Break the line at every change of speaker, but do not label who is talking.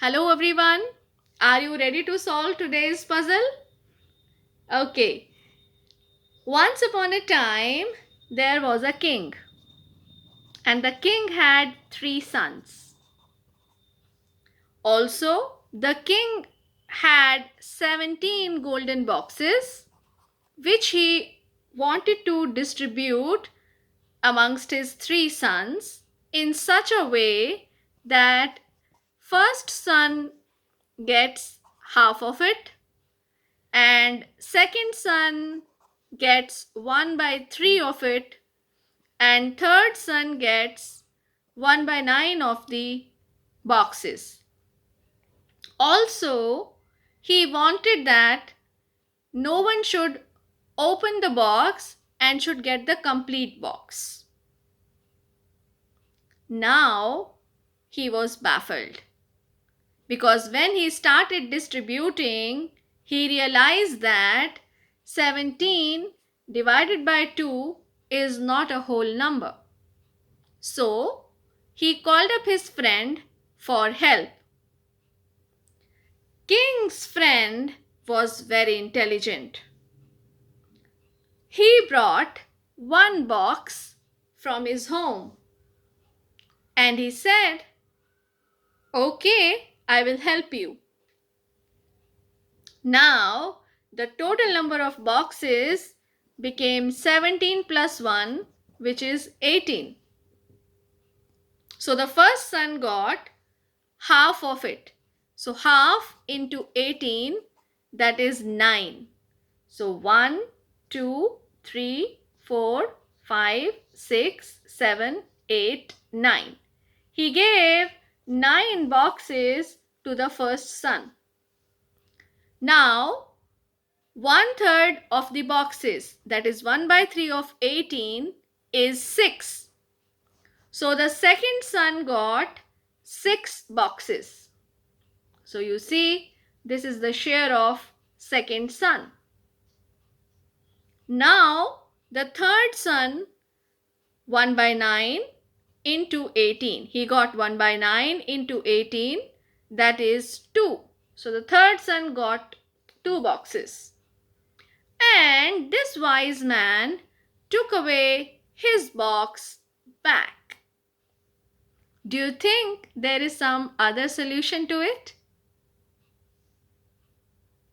Hello everyone. Are you ready to solve today's puzzle? Okay. Once upon a time, there was a king, and the king had three sons. Also, the king had 17 golden boxes, which he wanted to distribute amongst his three sons in such a way that first son gets half of it and second son gets 1 by 3 of it and third son gets 1 by 9 of the boxes. Also, he wanted that no one should open the box and should get the complete box. Now he was baffled because when he started distributing, he realized that 17 divided by 2 is not a whole number. So he called up his friend for help. King's friend was very intelligent. He brought one box from his home and he said, "Okay, I will help you." Now, the total number of boxes became 17 plus 1, which is 18. So, the first son got half of it. So, half into 18, that is 9. So, 1, 2, 3, 4, 5, 6, 7, 8, 9. He gave 9 boxes to the first son. Now, 1/3 of the boxes, that is 1 by 3 of 18, is 6. So the second son got 6 boxes. So you see, this is the share of second son. Now the third son, 1 by 9 into 18. He got 1 by 9 into 18, that is 2. So the third son got 2 boxes. And this wise man took away his box back. Do you think there is some other solution to it?